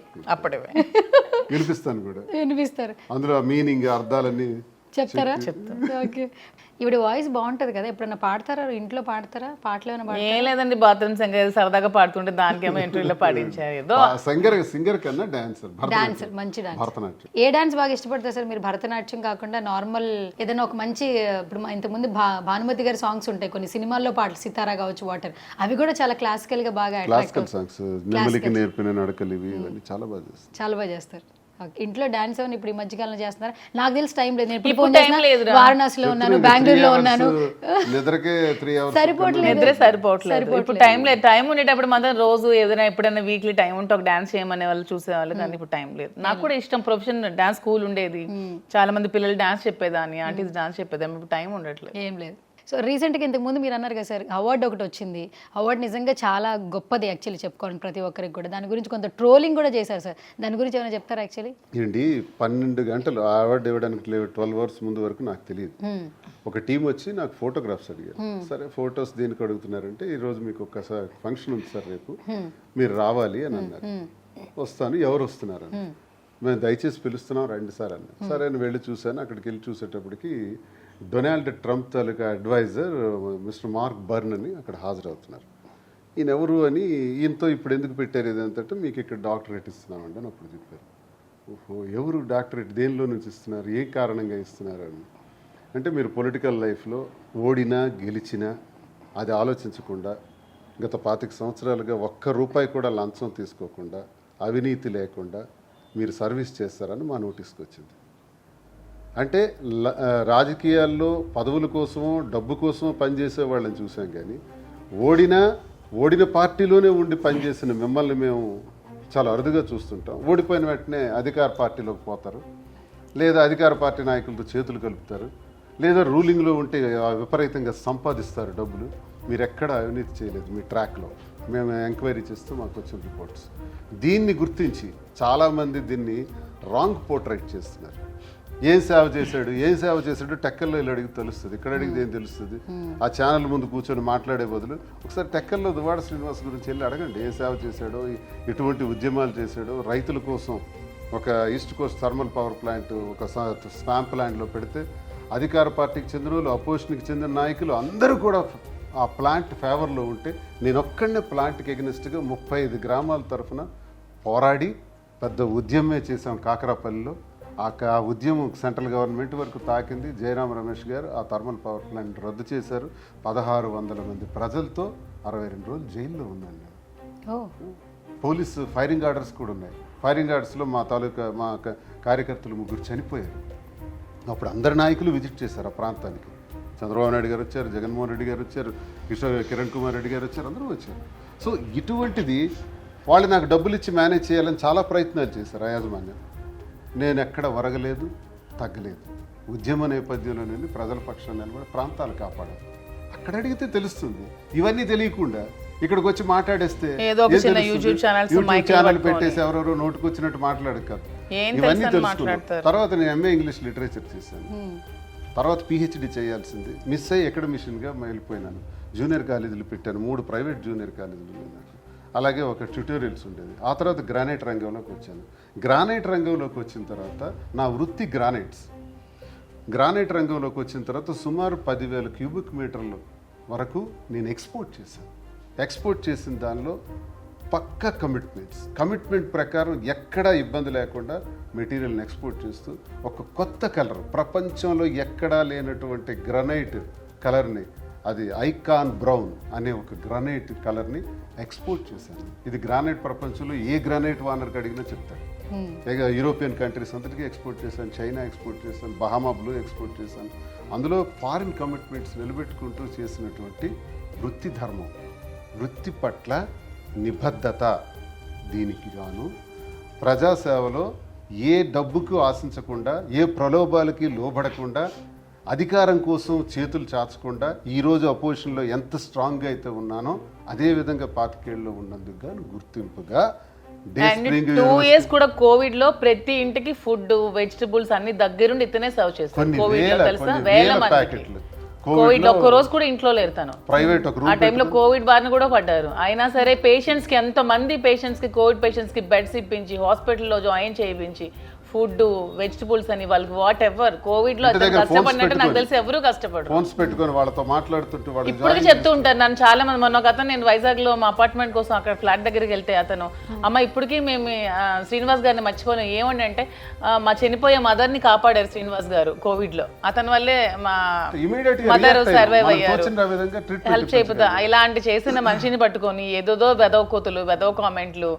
వినిపిస్తాను కూడా.
వినిపిస్తారు.
అందులో మీనింగ్ అర్థాలన్నీ
చెప్తారా? ఓకే. ఇవిడ వాయిస్ బాగుంటది కదా, ఎప్పుడన్నా పాడతారా? ఇంట్లో పాడతారా? పాటలు ఏమైనా
ఏం లేదండి, బాత్రూమ్ సంగీతం సరదాగా పాడుతుంటే దానికేమో ఇంటర్వ్యూలో పాటించారు ఏదో.
సింగర్ కన్నా డాన్సర్,
డాన్సర్, మంచి డాన్స్.
భరతనాట్యం.
ఏ డాన్స్ బాగా ఇష్టపడతారు సార్ మీరు? భరతనాట్యం కాకుండా నార్మల్ ఏదైనా ఒక మంచి, ఇప్పుడు ఇంతకుముందు భానుమతి గారి సాంగ్స్ ఉంటాయి కొన్ని సినిమాల్లో పాటలు, సితారా కావచ్చు, వాటర్, అవి కూడా చాలా క్లాసికల్ గా బాగా
క్లాసికల్ సాంగ్స్, నెమలికి నేర్పిన నడకలు, ఇవన్నీ చాలా బాగా చేస్తారు.
చాలా బాగా చేస్తారు. ఇంట్లో డాన్స్ ఏమైనా ఇప్పుడు ఈ మధ్యకాలంలో చేస్తున్నారు? నాకు తెలిసి టైం లేదు. నేను
ఇప్పుడు
ఫోన్
time
చేసినా
లేదురా.
వారణాసిలో ఉన్నాను, బెంగళూరులో ఉన్నాను,
నిద్రకే 3 hours
సరిపోవట్లేదు.
నిద్ర సరిపోవట్లేదు. ఇప్పుడు టైం లేదు. టైం ఉండేటప్పుడు మాత్రం రోజు ఏదైనా ఎప్పుడైనా వీక్లీ టైం ఉంటే ఒక డాన్స్ చేయమనే వాళ్ళు చూసేవాళ్ళు, కానీ ఇప్పుడు టైం లేదు. నాకు కూడా ఇష్టం, ప్రొఫెషన్ డాన్స్ స్కూల్ ఉండేది, చాలా మంది పిల్లలు డాన్స్ చెప్పేదాన్ని, ఆంటీస్ డాన్స్ చెప్పేదాన్ని. ఇప్పుడు టైం ఉండట్లేదు,
ఏం లేదు. సో రీసెంట్గా ఇంతకు ముందు మీరు అన్నారు కదా సార్, అవార్డు ఒకటి వచ్చింది. అవార్డు నిజంగా చాలా గొప్పది యాక్చువల్లీ, చెప్పుకోవాలి ప్రతి ఒక్కరికి కూడా. దాని గురించి కొంత ట్రోలింగ్ కూడా చేశారు సార్, దాని గురించి ఏమైనా చెప్తారా? యాక్చువల్లీ
ఏంటి 12 గంటలు అవార్డు ఇవ్వడానికి 12 hours ముందు వరకు నాకు తెలియదు. ఒక టీం వచ్చి నాకు ఫోటోగ్రాఫ్స్ అడిగారు. సరే ఫొటోస్ దేనికి అడుగుతున్నారంటే, ఈరోజు మీకు ఒక ఫంక్షన్ ఉంది సార్ రేపు, మీరు రావాలి అని అన్నారు. వస్తాను, ఎవరు వస్తున్నారు అని. మేము దయచేసి పిలుస్తున్నాం రండి సార్ అన్న. సరే అని వెళ్ళి చూశాను. అక్కడికి వెళ్ళి చూసేటప్పటికి డొనాల్డ్ ట్రంప్ తాలూకా అడ్వైజర్ మిస్టర్ మార్క్ బర్న్ అని అక్కడ హాజరవుతున్నారు. ఈయన ఎవరు అని, ఈయనతో ఇప్పుడు ఎందుకు పెట్టారు ఇదంటే, మీకు ఇక్కడ డాక్టరేట్ ఇస్తున్నామండి అని అప్పుడు చెప్పారు. ఓహో, ఎవరు డాక్టరేట్, దేనిలో నుంచి ఇస్తున్నారు, ఏ కారణంగా ఇస్తున్నారు అని. అంటే మీరు పొలిటికల్ లైఫ్లో ఓడినా గెలిచినా అది ఆలోచించకుండా గత 25 సంవత్సరాలుగా ఒక్క రూపాయి కూడా లంచం తీసుకోకుండా, అవినీతి లేకుండా మీరు సర్వీస్ చేస్తారని మా నోటీస్కి వచ్చింది. అంటే రాజకీయాల్లో పదవుల కోసమో డబ్బు కోసమో పనిచేసే వాళ్ళని చూసాం, కానీ ఓడిన పార్టీలోనే ఉండి పనిచేసిన మిమ్మల్ని మేము చాలా అరుదుగా చూస్తుంటాం. ఓడిపోయిన వెంటనే అధికార పార్టీలోకి పోతారు, లేదా అధికార పార్టీ నాయకులతో చేతులు కలుపుతారు, లేదా రూలింగ్లో ఉంటే విపరీతంగా సంపాదిస్తారు డబ్బులు. మీరు ఎక్కడ అవినీతి చేయలేదు మీ ట్రాక్లో, మేము ఎంక్వైరీ చేస్తూ మాకు వచ్చిన రిపోర్ట్స్. దీన్ని గుర్తించి చాలామంది దీన్ని రాంగ్ పోర్ట్రైట్ చేస్తున్నారు. ఏం సేవ చేశాడు టెక్కల్లో వెళ్ళి అడిగి తెలుస్తుంది, ఇక్కడ అడిగితే ఏం తెలుస్తుంది? ఆ ఛానల్ ముందు కూర్చొని మాట్లాడే బదులు ఒకసారి టెక్కల్లో దువ్వాడ శ్రీనివాస్ గురించి వెళ్ళి అడగండి, ఏ సేవ చేశాడో, ఎటువంటి ఉద్యమాలు చేశాడో. రైతుల కోసం ఒక east Coast thermal power plant ఒక స్పామ్ ప్లాంట్లో పెడితే అధికార పార్టీకి చెందిన వాళ్ళు, అపోజిషన్కి చెందిన నాయకులు అందరూ కూడా ఆ ప్లాంట్ ఫేవర్లో ఉంటే, నేను ఒక్కడనే ప్లాంట్కి ఎగనెస్ట్గా 35 గ్రామాల తరఫున పోరాడి పెద్ద ఉద్యమే చేశాం కాకరాపల్లిలో. ఆ ఉద్యమం సెంట్రల్ గవర్నమెంట్ వరకు తాకింది. జయరాం రమేష్ గారు ఆ థర్మల్ పవర్ ప్లాంట్ రద్దు చేశారు. 1600 మంది ప్రజలతో 62 రోజులు జైల్లో ఉన్నాను నేను. పోలీసు ఫైరింగ్ ఆర్డర్స్ కూడా ఉన్నాయి. ఫైరింగ్ ఆర్డర్స్లో మా కార్యకర్తలు 3 చనిపోయారు. అప్పుడు అందరు నాయకులు విజిట్ చేశారు ఆ ప్రాంతానికి. చంద్రబాబు నాయుడు గారు వచ్చారు, జగన్మోహన్ రెడ్డి గారు వచ్చారు, కిరణ్ కుమార్ రెడ్డి గారు వచ్చారు, అందరూ వచ్చారు. సో ఇటువంటిది వాళ్ళు నాకు డబ్బులు ఇచ్చి మేనేజ్ చేయాలని చాలా ప్రయత్నాలు చేశారు ఆ యాజమాన్యం. నేను ఎక్కడ వరగలేదు, తగ్గలేదు. ఉద్యమ నేపథ్యంలో నుండి ప్రజల పక్షాన్ని నిలబడి ప్రాంతాలు కాపాడారు. అక్కడ అడిగితే తెలుస్తుంది. ఇవన్నీ తెలియకుండా ఇక్కడికి వచ్చి మాట్లాడేస్తే
యూట్యూబ్
ఛానల్ పెట్టేసి ఎవరెవరో నోటుకు వచ్చినట్టు మాట్లాడదు కదా. ఇవన్నీ తెలుసుకున్నాను. తర్వాత నేను ఎంఏ ఇంగ్లీష్ లిటరేచర్ చేశాను. తర్వాత పిహెచ్డి చేయాల్సింది మిస్ అయ్యి అకాడమిషియన్గా వెళ్ళిపోయినాను. జూనియర్ కాలేజీలు పెట్టాను, 3 ప్రైవేట్ జూనియర్ కాలేజీలు ఉన్నాయి. అలాగే ఒక ట్యూటోరియల్స్ ఉండేది. ఆ తర్వాత గ్రానైట్ రంగంలోకి వచ్చాను. గ్రానైట్ రంగంలోకి వచ్చిన తర్వాత నా వృత్తి గ్రానైట్ రంగంలోకి వచ్చిన తర్వాత సుమారు 10,000 క్యూబిక్ మీటర్ల వరకు నేను ఎక్స్పోర్ట్ చేశాను. ఎక్స్పోర్ట్ చేసిన దానిలో పక్కా కమిట్మెంట్ ప్రకారం ఎక్కడా ఇబ్బంది లేకుండా మెటీరియల్ని ఎక్స్పోర్ట్ చేస్తూ ఒక కొత్త కలర్, ప్రపంచంలో ఎక్కడా లేనటువంటి గ్రానైట్ కలర్ని, అది ఐకాన్ బ్రౌన్ అనే ఒక గ్రానైట్ కలర్ని ఎక్స్పోర్ట్ చేశాను. ఇది గ్రానైట్ ప్రపంచంలో ఏ గ్రానైట్ వానర్కి అడిగినా చెప్తాడు. యూరోపియన్ కంట్రీస్ అంతటికీ ఎక్స్పోర్ట్ చేశాను, చైనా ఎక్స్పోర్ట్ చేశాను, బహామా బ్లూ ఎక్స్పోర్ట్ చేశాను. అందులో ఫారిన్ కమిట్మెంట్స్ నిలబెట్టుకుంటూ చేసినటువంటి వృత్తి ధర్మం, వృత్తి పట్ల నిబద్ధత, దీనికి గాను ప్రజాసేవలో ఏ డబ్బుకు ఆశించకుండా, ఏ ప్రలోభాలకి లోబడకుండా, అధికారం కోసం చేతులు చాచకుండా ఈరోజు అపోజిషన్లో ఎంత స్ట్రాంగ్గా అయితే ఉన్నానో అదేవిధంగా 25 ఏళ్ళలో ఉన్నందుకు గాను గుర్తింపుగా డే
అండ్
స్ప్రింగ్
2 years కూడా కోవిడ్ లో ప్రతి ఇంటికి ఫుడ్ వెజిటబుల్స్ అన్ని దగ్గరుండి ఇతనే సర్వ్ చేస్తారు
కొన్ని
కోవిడ్ లో
వేల
తెలుసా వేల మందికి
ప్యాకెట్లు
కోవిడ్ లో ఒక్క రోజు కూడా ఇంట్లో లేరు తను
ప్రైవేట్ ఒక
ఆ
రూమ్
టైంలో కోవిడ్ బారిన కూడా పడ్డారు. అయినా సరే పేషెంట్స్ కి ఎంత మంది పేషెంట్స్ కి కోవిడ్ పేషెంట్స్ కి బెడ్స్ ఇప్పించి హాస్పిటల్లో జాయిన్ చేయించి ఫుడ్ వెజిటబుల్స్ అని వాళ్ళకి వాట్ ఎవర్ కోవిడ్ లో అతను కష్టపడినట్టు నాకు తెలిసి ఎవరు కష్టపడరు.
ఫోన్స్ పెట్టుకొని వాళ్ళతో మాట్లాడుతుంటే వాళ్ళు
ఇప్పటికీ చెప్తూ ఉంటారు నన్ను చాలా మంది. మొన్న ఒక అతను నేను వైజాగ్ లో మా అపార్ట్మెంట్ కోసం అక్కడ ఫ్లాట్ దగ్గరికి వెళ్తే అతను అమ్మ ఇప్పటికీ మేము శ్రీనివాస్ గారిని మర్చిపోలేం. ఏమండి అంటే మా చనిపోయే మదర్ ని కాపాడారు శ్రీనివాస్ గారు కోవిడ్ లో. అతని వల్లే మా మదర్ సర్వైవ్ అయ్యారు. హెల్ప్ చేయబోతా ఇలాంటి చేసిన మనిషిని పట్టుకొని ఏదోదో వెదవ కోతులు వెదవ కామెంట్లు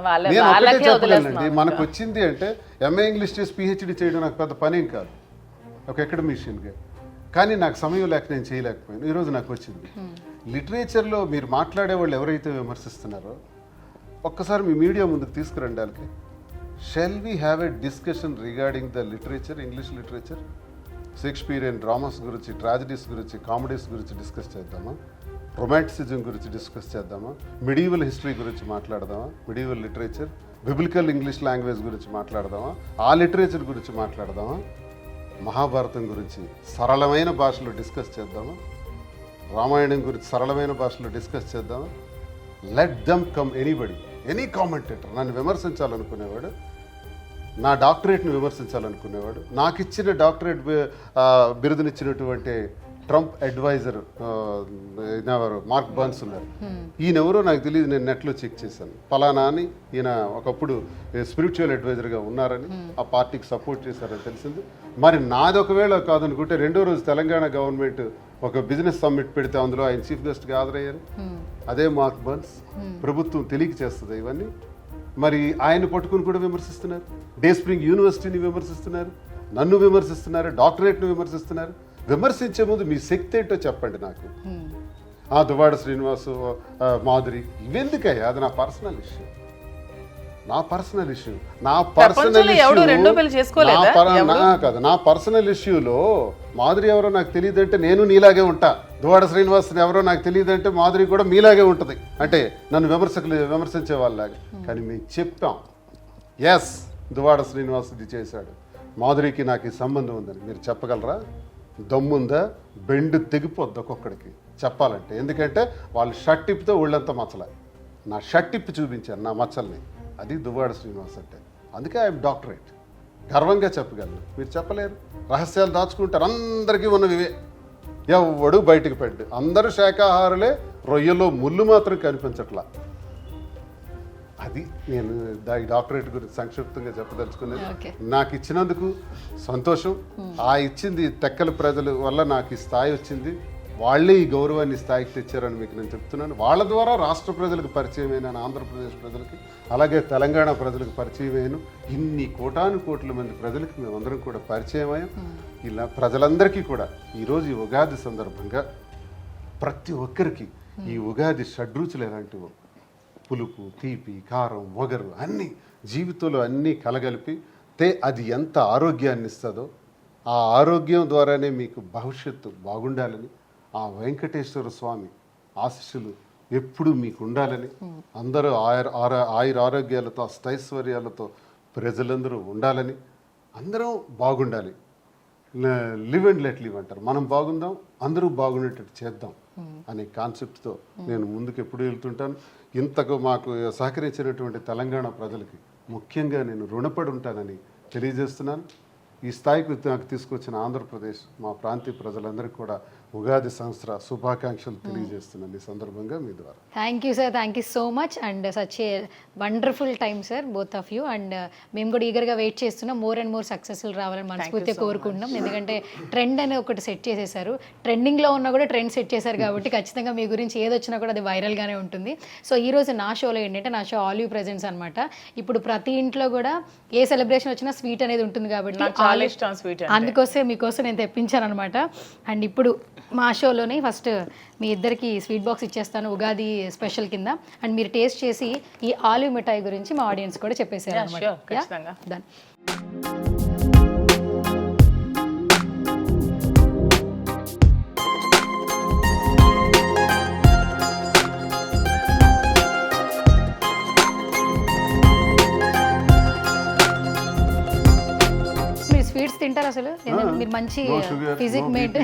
వాళ్ళకే వదిలేస్తున్నారు.
మనకు వచ్చింది అంటే ఎంఏ ఇంగ్లీష్ చేసి పిహెచ్డి చేయడం నాకు పెద్ద పనేం కాదు ఒక అకాడమిషియన్గా. కానీ నాకు సమయం లేక నేను చేయలేకపోయాను. ఈరోజు నాకు వచ్చింది. లిటరేచర్లో మీరు మాట్లాడే వాళ్ళు ఎవరైతే విమర్శిస్తున్నారో ఒక్కసారి మీ మీడియా ముందుకు తీసుకురండి. వాళ్ళకి shall we have a discussion regarding the literature, English literature, Shakespearean dramas గురించి, ట్రాజడీస్ గురించి, కామెడీస్ గురించి డిస్కస్ చేద్దామా? రొమాంటిసిజం గురించి డిస్కస్ చేద్దామా? మిడీవల్ హిస్టరీ గురించి మాట్లాడదామా? Medieval literature, biblical English language గురించి మాట్లాడదామా? ఆ లిటరేచర్ గురించి మాట్లాడదామా? మహాభారతం గురించి సరళమైన భాషలో డిస్కస్ చేద్దామా? రామాయణం గురించి సరళమైన భాషలో డిస్కస్ చేద్దామా? Let them come anybody, any commentator. నన్ను విమర్శించాలనుకునేవాడు, నా డాక్టరేట్ని విమర్శించాలనుకునేవాడు, నాకు ఇచ్చిన డాక్టరేట్ బిరుదునిచ్చినటువంటి ట్రంప్ అడ్వైజర్ మార్క్ బర్న్స్ ఉన్నారు. ఈయనెవరో నాకు తెలియదు, నేను నెట్లో చెక్ చేశాను. ఫలానా అని ఈయన ఒకప్పుడు స్పిరిచువల్ అడ్వైజర్గా ఉన్నారని, ఆ పార్టీకి సపోర్ట్ చేశారని తెలిసింది. మరి నాది ఒకవేళ కాదనుకుంటే రెండో రోజు తెలంగాణ గవర్నమెంట్ ఒక బిజినెస్ సమ్మిట్ పెడితే అందులో ఆయన చీఫ్ గెస్ట్గా హాజరయ్యారు. అదే మార్క్ బర్న్స్. ప్రభుత్వం తెలియక చేస్తుంది ఇవన్నీ. మరి ఆయన పట్టుకుని కూడా విమర్శిస్తున్నారు. డే స్ప్రింగ్ యూనివర్సిటీని విమర్శిస్తున్నారు, నన్ను విమర్శిస్తున్నారు, డాక్టరేట్ను విమర్శిస్తున్నారు. విమర్శించే ముందు మీ శక్తి ఏంటో చెప్పండి నాకు. దువ్వాడ శ్రీనివాసు, మాధురి ఇవెందుకయ్యా? అది నా పర్సనల్ ఇష్యూ, నా పర్సనల్ ఇష్యూ. నా పర్సనల్ కాదు, నా పర్సనల్ ఇష్యూలో మాధురి ఎవరో నాకు తెలియదంటే నేను నీలాగే ఉంటా. దువ్వాడ శ్రీనివాసుని ఎవరో నాకు తెలియదంటే మాధురి కూడా మీలాగే ఉంటుంది. అంటే నన్ను విమర్శించే వాళ్ళలాగా. కానీ మేము చెప్పాం, ఎస్ దువ్వాడ శ్రీనివాస్ ఇది చేశాడు, మాధురికి నాకు ఈ సంబంధం ఉందని. మీరు చెప్పగలరా? దమ్ముందా? బెండు తెగిపోద్ది ఒక్కొక్కడికి చెప్పాలంటే. ఎందుకంటే వాళ్ళు షర్ట్ టిప్పితే ఒళ్ళంతా మచ్చలే. నా షర్ట్ టిప్పి చూపించాను నా మచ్చల్ని. అది దువ్వాడ శ్రీనివాస్ అంటే. అందుకే ఐఎమ్ డాక్టరేట్, గర్వంగా చెప్పగలను. మీరు చెప్పలేరు. రహస్యాలు దాచుకుంటారు. అందరికీ ఉన్నవివే, ఎవడు బయటకు పెట్టు. అందరూ శాఖాహారులే, రొయ్యలో ముళ్ళు మాత్రం కనిపించట్లా. అది నేను ఈ డాక్టరేట్ గురించి సంక్షిప్తంగా చెప్పదలుచుకున్నది. నాకు ఇచ్చినందుకు సంతోషం. ఆ ఇచ్చింది తెక్కల ప్రజల వల్ల నాకు ఈ స్థాయి వచ్చింది. వాళ్ళే ఈ గౌరవాన్ని స్థాయికి తెచ్చారని మీకు నేను చెప్తున్నాను. వాళ్ళ ద్వారా రాష్ట్ర ప్రజలకు పరిచయం అయినాను, ఆంధ్రప్రదేశ్ ప్రజలకి, అలాగే తెలంగాణ ప్రజలకు పరిచయం అయ్యాను. ఇన్ని కోటాను కోట్ల మంది ప్రజలకు మేమందరం కూడా పరిచయం అయ్యాం. ఇలా ప్రజలందరికీ కూడా ఈరోజు ఈ ఉగాది సందర్భంగా ప్రతి ఒక్కరికి ఈ ఉగాది షడ్రుచులు ఎలాంటివో, పులుపు, తీపి, కారం, వగరు అన్నీ జీవితంలో అన్నీ కలగలిపి అది ఎంత ఆరోగ్యాన్ని ఇస్తుందో, ఆ ఆరోగ్యం ద్వారానే మీకు భవిష్యత్తు బాగుండాలని, ఆ వెంకటేశ్వర స్వామి ఆశీస్సులు ఎప్పుడు మీకు ఉండాలని, అందరూ ఆయుర ఆరోగ్యాలతో అష్టైశ్వర్యాలతో ప్రజలందరూ ఉండాలని, అందరం బాగుండాలి. లివ్ అండ్ లెట్ లివ్ అంటారు. మనం బాగుందాం, అందరూ బాగుండేటట్టు చేద్దాం అనే కాన్సెప్ట్తో నేను ముందుకు ఎప్పుడు వెళ్తుంటాను. ఇంతకు మాకు సహకరించినటువంటి తెలంగాణ ప్రజలకి ముఖ్యంగా నేను రుణపడి ఉంటానని తెలియజేస్తున్నాను. ఈ స్థాయికి నాకు తీసుకొచ్చిన ఆంధ్రప్రదేశ్ మా ప్రాంతీయ ప్రజలందరికీ కూడా ఉగాది సంవత్సర శుభాకాంక్షలు తెలియజేస్తున్నాను ఈ సందర్భంగా మీ ద్వారా.
Thank you sir, thank you so much. And such a wonderful time sir both of you. And మేము కూడా ఈగర్గా వెయిట్ చేస్తున్నాం. మోర్ అండ్ మోర్ సక్సెస్ఫుల్ రావాలని మనస్ఫూర్తిగా కోరుకుంటున్నాం. ఎందుకంటే ట్రెండ్ అనేది ఒకటి సెట్ చేసేసారు, ట్రెండింగ్లో ఉన్నా కూడా ట్రెండ్ సెట్ చేశారు కాబట్టి ఖచ్చితంగా మీ గురించి ఏదొచ్చినా కూడా అది వైరల్గానే ఉంటుంది. సో ఈరోజు నా షోలో ఏంటంటే, నా షో ఆల్ యూ ప్రెజెంట్స్ అనమాట. ఇప్పుడు ప్రతి ఇంట్లో కూడా ఏ సెలబ్రేషన్ వచ్చినా స్వీట్ అనేది ఉంటుంది కాబట్టి అందుకోసం మీకోసం నేను తెప్పించాను అనమాట. అండ్ ఇప్పుడు మా షోలోని ఫస్ట్ మీ ఇద్దరికి స్వీట్ బాక్స్ ఇచ్చేస్తాను ఉగాది స్పెషల్ కింద. అండ్ మీరు టేస్ట్ చేసి ఈ ఆలివ్ మిఠాయి గురించి మా ఆడియన్స్ కూడా చెప్పేసారు అనమాట. స్వీట్స్ తింటారు అసలు మీరు మంచి
no sugar,
ఫిజిక్
no
మేట్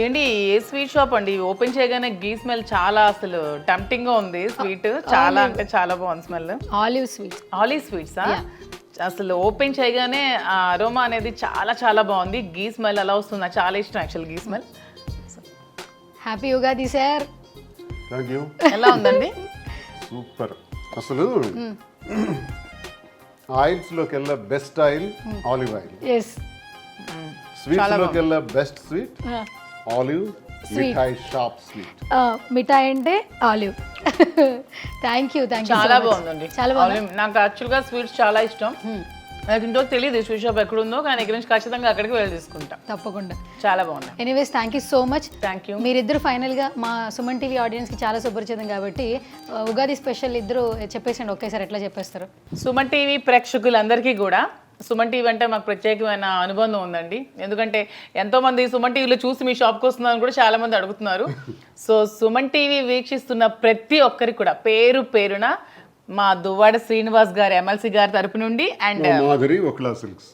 ఏంటి ఏ స్వీట్ షాప్ అండి ఓపెన్ చేయగానే గీ స్మెల్ చాలా అసలు టెంప్టింగ్ గా ఉంది స్వీట్ చాలా అంటే చాలా బాగుంది స్మెల్
ఆలివ్ స్వీట్
ఆలీ స్వీట్సా అసలు ఓపెన్ చేయగానే ఆ అరోమా అనేది చాలా చాలా బాగుంది గీ స్మెల్ అలా వస్తుంది నాకు చాలా ఇష్టం actual ghee smell
happy Ugadi sir
thank you.
ఎలా ఉందండి
సూపర్. అసలు ఆయిల్స్ లోకి వెళ్ళే best oil olive oil,
yes
sweets లోకి వెళ్ళే బెస్ట్ స్వీట్ ఆలివ్ మిఠాయి షాప్ స్వీట్.
మిఠాయి అంటే ఆలివ్. థ్యాంక్ యూ
చాలా బాగుందండి
చాలా బాగుంది.
Olive- నాకు యాక్చువల్గా స్వీట్స్ చాలా ఇష్టం నాకు ఇంట్లో తెలియదు స్వీట్ షాప్ ఎక్కడ ఉందో కానీ ఇక్కడ నుంచి ఖచ్చితంగా అక్కడికి వెళ్ళి తీసుకుంటా
తప్పకుండా.
చాలా బాగుంది
anyways thank you so much.
Thank you
మీరిద్దరు ఫైనల్గా మా సుమన్ టీవీ ఆడియన్స్కి చాలా సుపరిచితం కాబట్టి ఉగాది స్పెషల్ ఇద్దరు చెప్పేసండి ఒకేసారి ఎట్లా చెప్పేస్తారు.
సుమన్ టీవీ ప్రేక్షకులందరికీ కూడా సుమన్ టీవీ అంటే మాకు ప్రత్యేకమైన అనుబంధం ఉందండి ఎందుకంటే ఎంతో మంది సుమన్ టీవీలో చూసి మీ షాప్కి వస్తున్నారని కూడా చాలా మంది అడుగుతున్నారు సో సుమన్ టీవీ వీక్షిస్తున్న ప్రతి ఒక్కరికి కూడా పేరు పేరున మా దువ్వాడ శ్రీనివాస్ గారి ఎమ్మెల్సీ గారి తరపు నుండి అండ్
మాధురి ఒకలా సిల్క్స్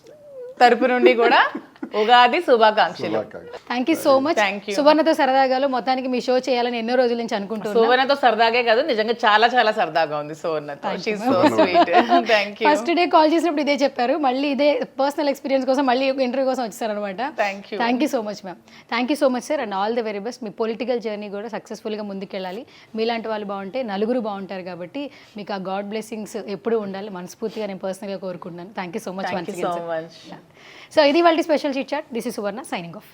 తరపు నుండి కూడా ఉగాది శుభాకాంక్షలు
thank you so much.
Thank you.
సువర్ణతో సరదాగాలు మొత్తానికి మీ షో చేయాలని ఎన్నో రోజుల నుంచి అనుకుంటున్నాను.
సువర్ణతో సరదాగే కాదు నిజంగా చాలా చాలా సరదాగా ఉంది సువర్ణతో she so sweet thank you
first day call చేసినప్పుడు ఇదే చెప్పారు, మళ్ళీ ఇదే పర్సనల్ ఎక్స్పీరియన్స్ కోసం మళ్ళీ ఇంటర్వ్యూ కోసం వచ్చారనమాట. Thank you so much ma'am. Thank you so much sir and all the very best. Me political journey కూడా సక్సెస్ఫుల్గా ముందుకెళ్ళాలి. మీలాంటి వాళ్ళు బాగుంటే నలుగురు బాగుంటారు కాబట్టి మీకు ఆ గాడ్ బ్లెస్సింగ్స్ ఎప్పుడూ ఉండాలి మనస్ఫూర్తిగా నేను పర్సనల్గా కోరుకుంటున్నాను. Thank you so much.
So much
so ఇది వాళ్ళ special chit chat. This is Suvarna signing of.